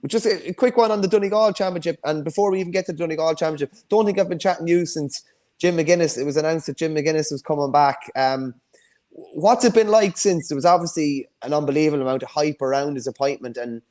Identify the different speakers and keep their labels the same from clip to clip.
Speaker 1: Just a quick one on the Donegal Championship. And before we even get to the Donegal Championship, don't think I've been chatting to you since Jim McGuinness. It was announced that Jim McGuinness was coming back. What's it been like since? There was obviously an unbelievable amount of hype around his appointment and,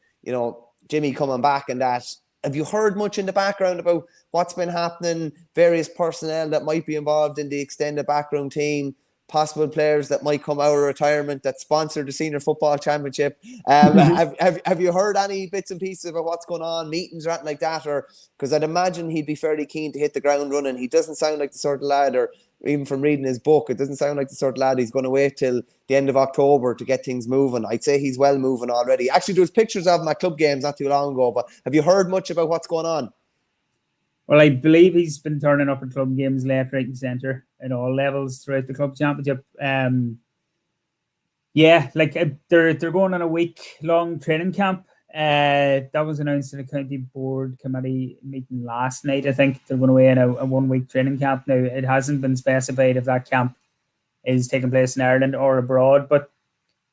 Speaker 1: Jimmy coming back and that. Have you heard much in the background about what's been happening, various personnel that might be involved in the extended backroom team, possible players that might come out of retirement that sponsor the Senior Football Championship? Have you heard any bits and pieces about what's going on, meetings or anything like that? Or because I'd imagine he'd be fairly keen to hit the ground running. He doesn't sound like the sort of lad, or even from reading his book, it doesn't sound like the sort of lad he's going to wait till the end of October to get things moving. I'd say he's well moving already. Actually, there was pictures of him at club games not too long ago, but have you heard much about what's going on?
Speaker 2: Well, I believe he's been turning up at club games left, right and centre at all levels throughout the club championship. They're going on a week-long training camp. That was announced in a county board committee meeting last night. I think they're going away in a 1 week training camp. Now, it hasn't been specified if that camp is taking place in Ireland or abroad, but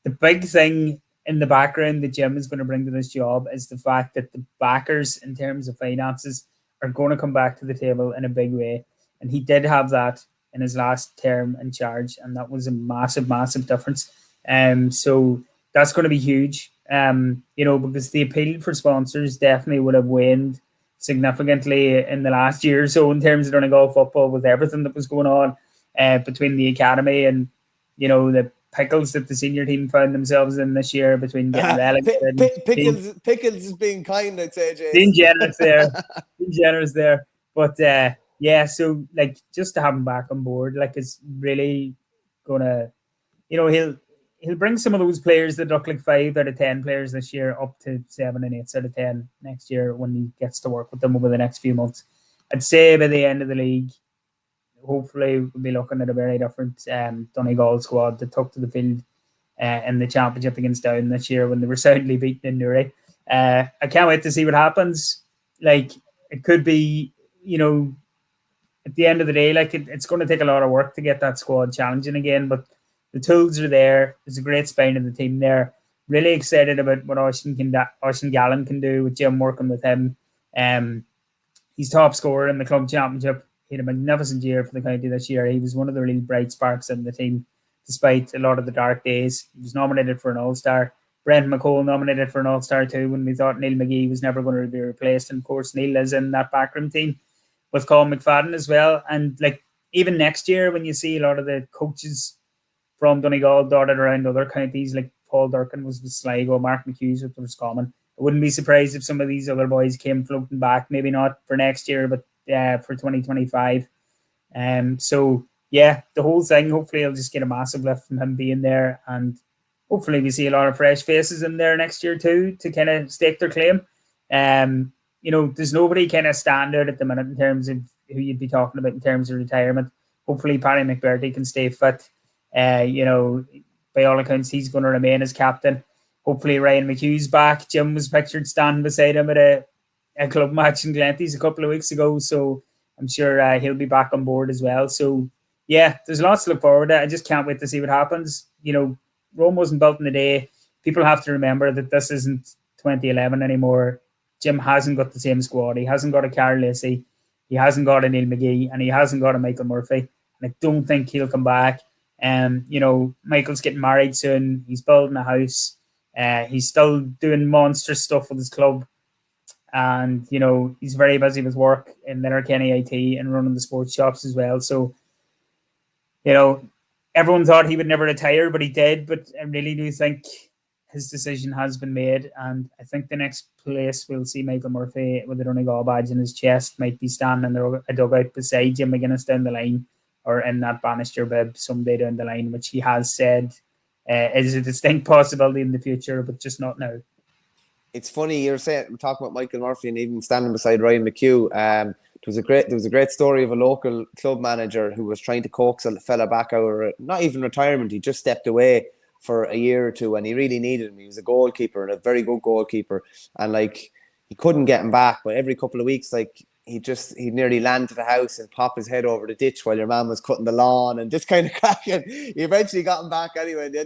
Speaker 2: the big thing in the background that Jim is going to bring to this job is the fact that the backers, in terms of finances, are going to come back to the table in a big way. And he did have that in his last term in charge, and that was a massive, massive difference. So that's going to be huge. Because the appeal for sponsors definitely would have waned significantly in the last year or so in terms of Donegal football, with everything that was going on between the academy and, the pickles that the senior team found themselves in this year between getting relegated.
Speaker 1: Pickles is being kind, I'd say, Jason.
Speaker 2: Being generous there. But so just to have him back on board, is really gonna, he'll bring some of those players that look like 5 out of 10 players this year up to 7 and 8 out of 10 next year when he gets to work with them over the next few months. I'd say by the end of the league, hopefully we'll be looking at a very different Donegal squad that took to the field in the championship against Down this year when they were soundly beaten in Newry. I can't wait to see what happens. It could be, at the end of the day, it's going to take a lot of work to get that squad challenging again, but the tools are there. There's a great spine in the team there. Really excited about what Oisin Gallen can do with Jim working with him. He's top scorer in the club championship. He had a magnificent year for the county this year. He was one of the really bright sparks in the team, despite a lot of the dark days. He was nominated for an All-Star. Brent McCole nominated for an All-Star too when we thought Neil McGee was never going to be replaced. And of course, Neil is in that backroom team with Colin McFadden as well. And even next year, when you see a lot of the coaches from Donegal dotted around other counties, like Paul Durkin was with Sligo, Mark McHughes with Roscommon. I wouldn't be surprised if some of these other boys came floating back, maybe not for next year, but for 2025. The whole thing, hopefully he'll just get a massive lift from him being there, and hopefully we see a lot of fresh faces in there next year too to kind of stake their claim. There's nobody kind of standard at the minute in terms of who you'd be talking about in terms of retirement. Hopefully Paddy McBurdy can stay fit. By all accounts, he's going to remain as captain. Hopefully Ryan McHugh's back. Jim was pictured standing beside him at a club match in Glenties a couple of weeks ago, so I'm sure he'll be back on board as well. So there's lots to look forward to. I just can't wait to see what happens. Rome wasn't built in a day. People have to remember that this isn't 2011 anymore. Jim hasn't got the same squad. He hasn't got a Carl Lacey. He hasn't got a Neil McGee, and he hasn't got a Michael Murphy. And I don't think he'll come back. Michael's getting married soon. He's building a house. He's still doing monstrous stuff with his club. And, he's very busy with work in Letterkenny IT and running the sports shops as well. So, everyone thought he would never retire, but he did. But I really do think his decision has been made. And I think the next place we'll see Michael Murphy with the Donegal badge in his chest might be standing in a dugout beside Jim McGuinness down the line, or in that Bannister bib someday down the line, which he has said is a distinct possibility in the future, but just not now.
Speaker 1: It's funny we're talking about Michael Murphy and even standing beside Ryan McHugh. There was a great story of a local club manager who was trying to coax a fella back out of not even retirement. He just stepped away for a year or two, and he really needed him. He was a goalkeeper and a very good goalkeeper, and he couldn't get him back. But every couple of weeks, he nearly land to the house and pop his head over the ditch while your man was cutting the lawn and this kind of cracking. He eventually got him back anyway, and they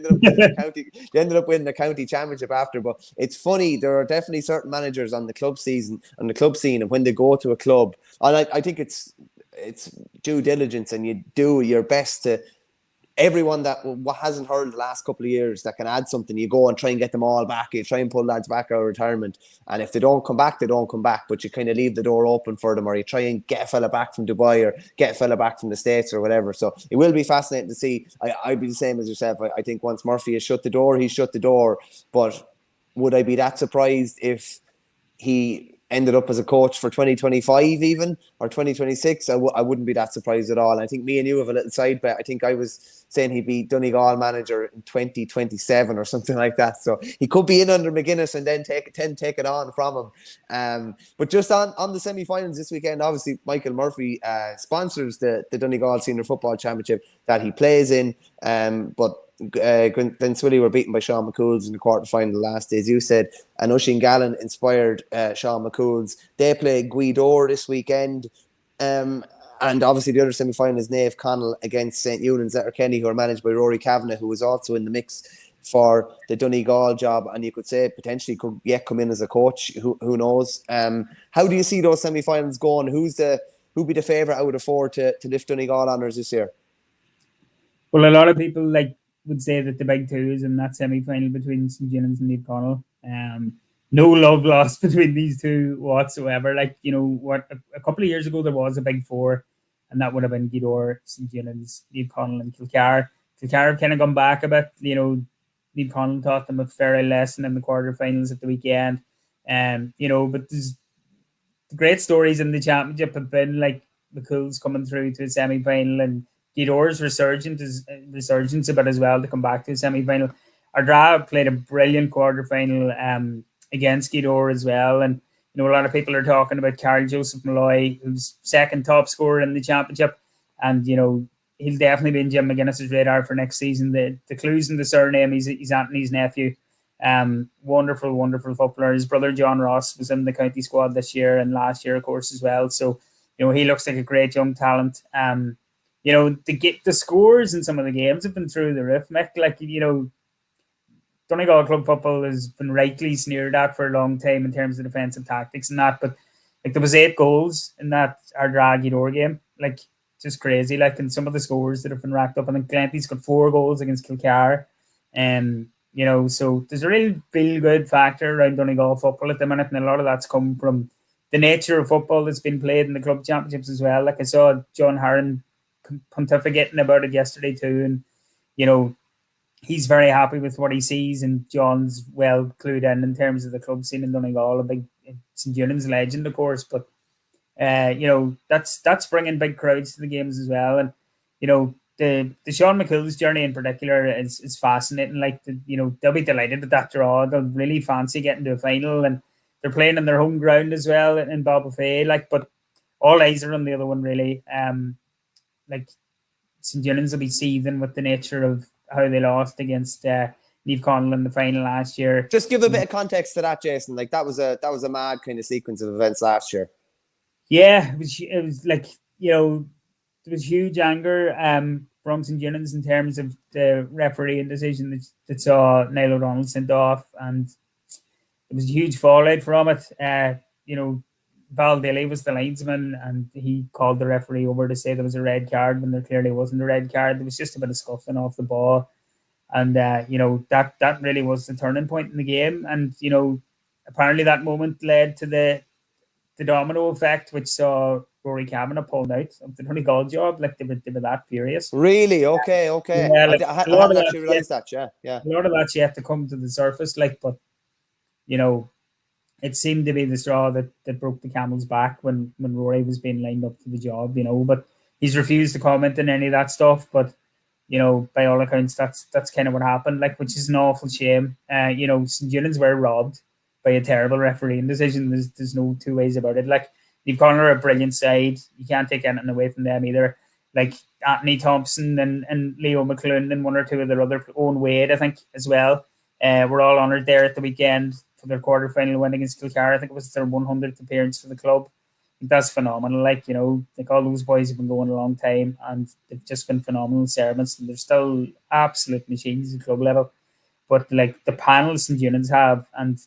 Speaker 1: ended up winning the county championship after. But it's funny, there are definitely certain managers on the club scene, and when they go to a club, and I think it's due diligence, and you do your best to. Everyone that hasn't heard the last couple of years that can add something, you go and try and get them all back. You try and pull lads back out of retirement. And if they don't come back, they don't come back. But you kind of leave the door open for them, or you try and get a fella back from Dubai or get a fella back from the States or whatever. So it will be fascinating to see. I'd be the same as yourself. I think once Murphy has shut the door, he's shut the door. But would I be that surprised if he ended up as a coach for 2025 even, or 2026? I wouldn't be that surprised at all. I think me and you have a little side bet. I think I was saying he'd be Donegal manager in 2027 or something like that. So he could be in under McGuinness and then take it on from him. But just on the semi-finals this weekend, obviously Michael Murphy sponsors the Donegal Senior Football Championship that he plays in. But Glenswilly were beaten by Sean McCool's in the quarter-final last day, as you said, and Oisin Gallen inspired Sean McCool's. They play Guidor this weekend, and obviously the other semi-final is Naomh Connell against St. Eunan's Letterkenny, who are managed by Rory Kavanagh, who was also in the mix for the Donegal job, and you could say potentially could yet come in as a coach. Who knows? How do you see those semi-finals going? Who'd be the favourite out of the four to lift Donegal honours this year?
Speaker 2: Well, a lot of people would say that the big two is in that semi-final between St. Eunan's and Naomh Connell. No love lost between these two whatsoever. A couple of years ago there was a big four, and that would have been Guidor, St. Eunan's, Naomh Connell, and Kilcar. Kilcar have kind of gone back a bit. Naomh Connell taught them a fair lesson in the quarterfinals at the weekend. But there's great stories in the championship have been like McCool's coming through to a semi-final, and Guidor's resurgence a bit as well to come back to the semi-final. Ardra played a brilliant quarter-final against Guidor as well. And, a lot of people are talking about Carl Joseph Malloy, who's second top scorer in the championship. And, he'll definitely be in Jim McGuinness's radar for next season. The clues in the surname, he's Anthony's nephew. Wonderful, wonderful footballer. His brother John Ross was in the county squad this year and last year, of course, as well. So, he looks like a great young talent. The scores in some of the games have been through the roof, Mick. Donegal club football has been rightly sneered at for a long time in terms of defensive tactics and that, but there was 8 goals in that Ardra Guidor game, just crazy. And some of the scores that have been racked up, I think Glenty's got 4 goals against Kilcar, so there's a real feel good factor around Donegal football at the minute, and a lot of that's come from the nature of football that's been played in the club championships as well. I saw John Harron pontificating about it yesterday too, and he's very happy with what he sees, and John's well clued in terms of the club scene in Donegal, a big St. Eunan's legend, of course, but that's bringing big crowds to the games as well. And the Sean McCool's journey in particular is fascinating. They'll be delighted with that draw. They'll really fancy getting to a final, and they're playing on their home ground as well in Ballbofay. But all eyes are on the other one really. St. Eunan's will be seething with the nature of how they lost against Naomh Connell in the final last year.
Speaker 1: Just give a bit of context to that, Jason. That was a mad kind of sequence of events last year.
Speaker 2: Yeah, it was there was huge anger from St. Eunan's in terms of the refereeing decision that saw Niall O'Donnell sent off, and there was a huge fallout from it. Val Daly was the linesman, and he called the referee over to say there was a red card when there clearly wasn't a red card. There was just a bit of scuffling off the ball, and that really was the turning point in the game. And apparently that moment led to the domino effect, which saw Rory Kavanagh pulled out of the Donegal job. They were that furious.
Speaker 1: Really? Okay.
Speaker 2: Yeah,
Speaker 1: I hadn't actually realised that. Yeah.
Speaker 2: A lot of that's yet to come to the surface. But it seemed to be the straw that broke the camel's back when Rory was being lined up for the job, but he's refused to comment on any of that stuff. But, by all accounts, that's kind of what happened, which is an awful shame. St. Eunan's were robbed by a terrible refereeing decision. There's no two ways about it. Naomh Connell are a brilliant side. You can't take anything away from them either. Anthony Thompson and Leo McClune and one or two of their other, Owen Wade, I think, as well. We're all honoured there at the weekend for their quarter-final win against Kilcar. I think it was their 100th appearance for the club. That's phenomenal. Like, you know, like all those boys have been going a long time and they've just been phenomenal servants, and they're still absolute machines at club level. But like the panels and units have, and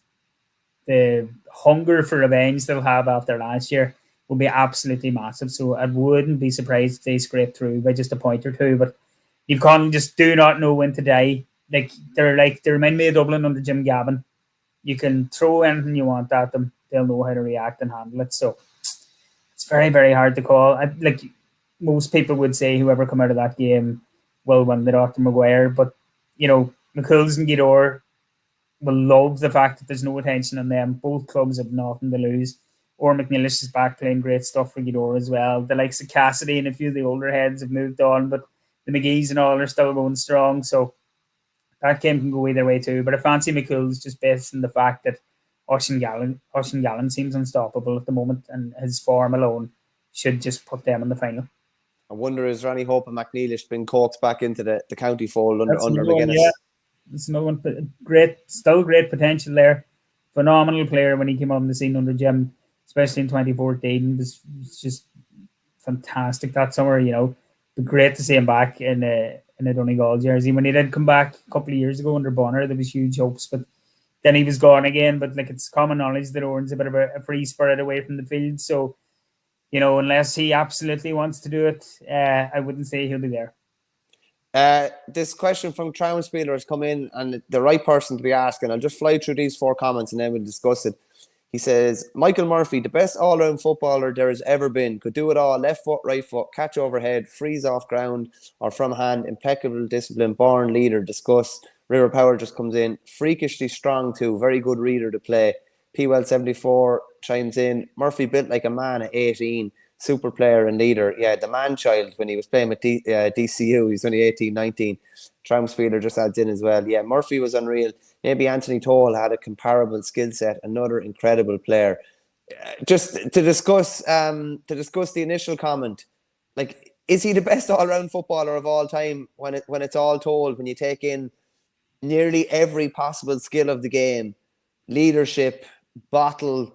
Speaker 2: the hunger for revenge they'll have after last year will be absolutely massive. So I wouldn't be surprised if they scrape through by just a point or two. But you can't just do not know when to die. Like they remind me of Dublin under Jim Gavin. You can throw anything you want at them; they'll know how to react and handle it. So it's very, very hard to call. Like most people would say, whoever come out of that game will win the Dr. Maguire. But you know, McCool's and Gidor will love the fact that there's no attention on them. Both clubs have nothing to lose. Or McNeilis is back playing great stuff for Gidor as well. The likes of Cassidy and a few of the older heads have moved on, but the McGee's and all are still going strong. So that game can go either way too. But I fancy McCool's just based on the fact that Ocean Gallen seems unstoppable at the moment, and his form alone should just put them in the final.
Speaker 1: I wonder, is there any hope of McNeilis being coaxed back into the county fold under McGuinness?
Speaker 2: Yeah. It's another one. Still great potential there. Phenomenal player when he came on the scene under Jim, especially in 2014. It was just fantastic that summer, you know. But great to see him back in a Donegal jersey. When he did come back a couple of years ago under Bonner, there was huge hopes, but then he was gone again. But like, it's common knowledge that Owen's a bit of a free spirit away from the field. So, you know, unless he absolutely wants to do it, I wouldn't say he'll be there.
Speaker 1: This question from Traumspieler has come in, and the right person to be asking. I'll just fly through these 4 comments and then we'll discuss it. He says, Michael Murphy, the best all-round footballer there has ever been. Could do it all. Left foot, right foot, catch overhead, freeze off ground or from hand, impeccable discipline, born leader, discuss. River Power just comes in. Freakishly strong too. Very good reader to play. P-Well74 chimes in. Murphy built like a man at 18. Super player and leader. Yeah, the man-child when he was playing with DCU. He's only 18, 19. Traumspieler just adds in as well. Yeah, Murphy was unreal. Maybe Anthony Toll had a comparable skill set. Another incredible player. Just to discuss the initial comment, like, is he the best all-round footballer of all time when it's all told, when you take in nearly every possible skill of the game, leadership, battle,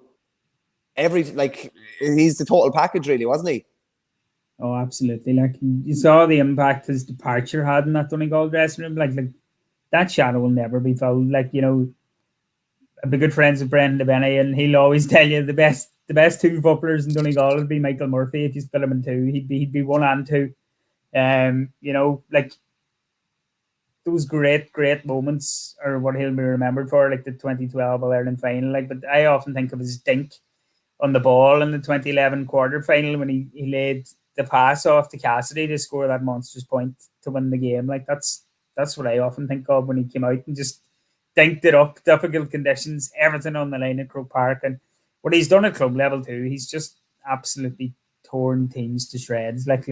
Speaker 1: he's the total package, really, wasn't he?
Speaker 2: Oh, absolutely. Like, you saw the impact his departure had in that Donegal dressing room. Like that shadow will never be filled. Like, you know, I'd be good friends with Brendan Verney, and he'll always tell you the best 2 footballers in Donegal would be Michael Murphy. If you split him in 2, he'd be 1 and 2. You know, like those great moments are what he'll be remembered for, like the 2012 All-Ireland final. Like, but I often think of his dink on the ball in the 2011 quarter-final when he laid the pass off to Cassidy to score that monstrous point to win the game. Like, that's what I often think of when he came out and just dinked it up, difficult conditions, everything on the line at Croke Park. And what he's done at club level too, he's just absolutely torn teams to shreds. Like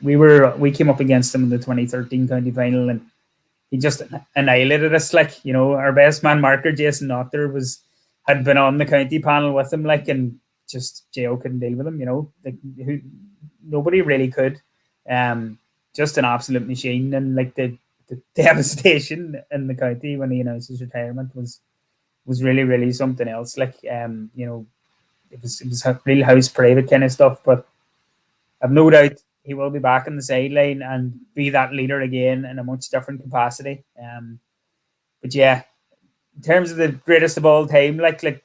Speaker 2: we came up against him in the 2013 county final, and he just annihilated us. Like, you know, our best man marker, Jason Notter, had been on the county panel with him, like, and just Jo couldn't deal with him, you know. Like, nobody really could. Just an absolute machine. And like the devastation in the county when he announced his retirement was really, really something else. Like, you know, it was a real house parade kind of stuff. But I've no doubt he will be back on the sideline and be that leader again in a much different capacity. But yeah, in terms of the greatest of all time, like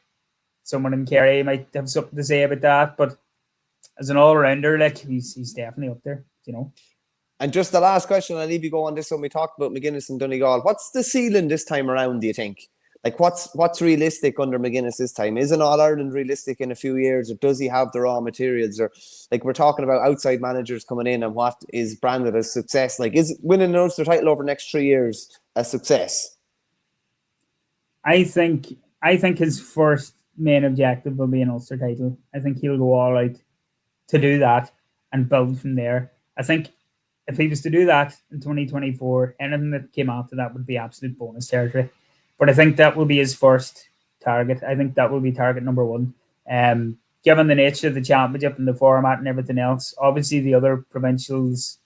Speaker 2: someone in Kerry might have something to say about that, but as an all-rounder, like, he's definitely up there, you know.
Speaker 1: And just the last question, I'll leave you go on this one. We talked about McGuinness and Donegal. What's the ceiling this time around, do you think? Like, what's realistic under McGuinness this time? Is an All-Ireland realistic in a few years, or does he have the raw materials? Or, like, we're talking about outside managers coming in and what is branded as success. Like, is winning an Ulster title over the next 3 years a success?
Speaker 2: I think his first main objective will be an Ulster title. I think he'll go all out to do that and build from there. I think if he was to do that in 2024, anything that came after that would be absolute bonus territory. But I think that will be his first target. I think that will be target number 1. Given the nature of the championship and the format and everything else, obviously the other provincials,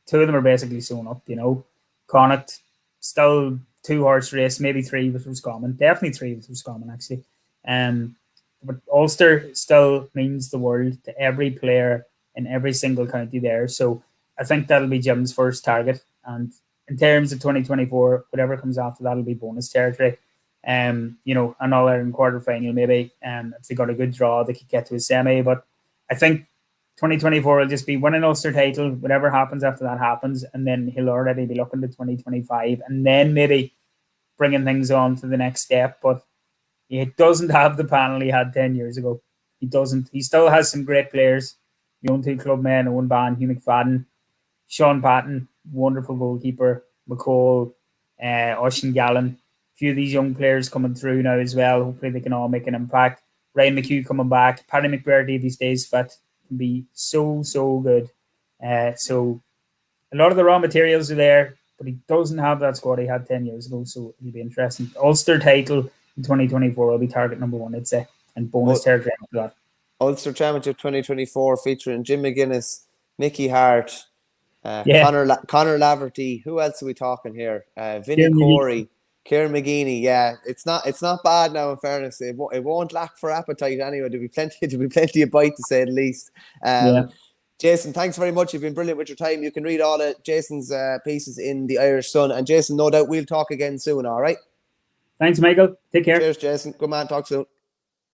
Speaker 2: 2 of them are basically sewn up, you know. Connacht, still 2-horse race, maybe 3 with Roscommon. Definitely 3 with Roscommon, actually. but Ulster still means the world to every player in every single county there. So I think that'll be Jim's first target. And in terms of 2024, whatever comes after that'll be bonus territory. An All-Ireland quarter-final maybe. If they got a good draw, they could get to a semi. But I think 2024 will just be win an Ulster title. Whatever happens after that happens. And then he'll already be looking to 2025. And then maybe bringing things on to the next step. But he doesn't have the panel he had 10 years ago. He doesn't. He still has some great players. The own two club men, Owen Ban, Hugh McFadden, Sean Patton, wonderful goalkeeper, McCall, Oisin Gallen. A few of these young players coming through now as well. Hopefully they can all make an impact. Ryan McHugh coming back. Paddy McBurdy, these days fit, can be so good. So a lot of the raw materials are there, but he doesn't have that squad he had 10 years ago. So it'll be interesting. Ulster title in 2024 will be target number 1, I'd say, and bonus territory after that.
Speaker 1: Ulster Championship 2024 featuring Jim McGuinness, Mickey Hart, Conor Laverty. Who else are we talking here? Vinnie Corey, Kieran McGeaney. Yeah, it's not bad now. In fairness, it won't lack for appetite anyway. There'll be plenty of bite, to say the least. Jason, thanks very much. You've been brilliant with your time. You can read all of Jason's pieces in the Irish Sun. And Jason, no doubt we'll talk again soon. All right.
Speaker 2: Thanks, Michael. Take care.
Speaker 1: Cheers, Jason. Good man. Talk soon.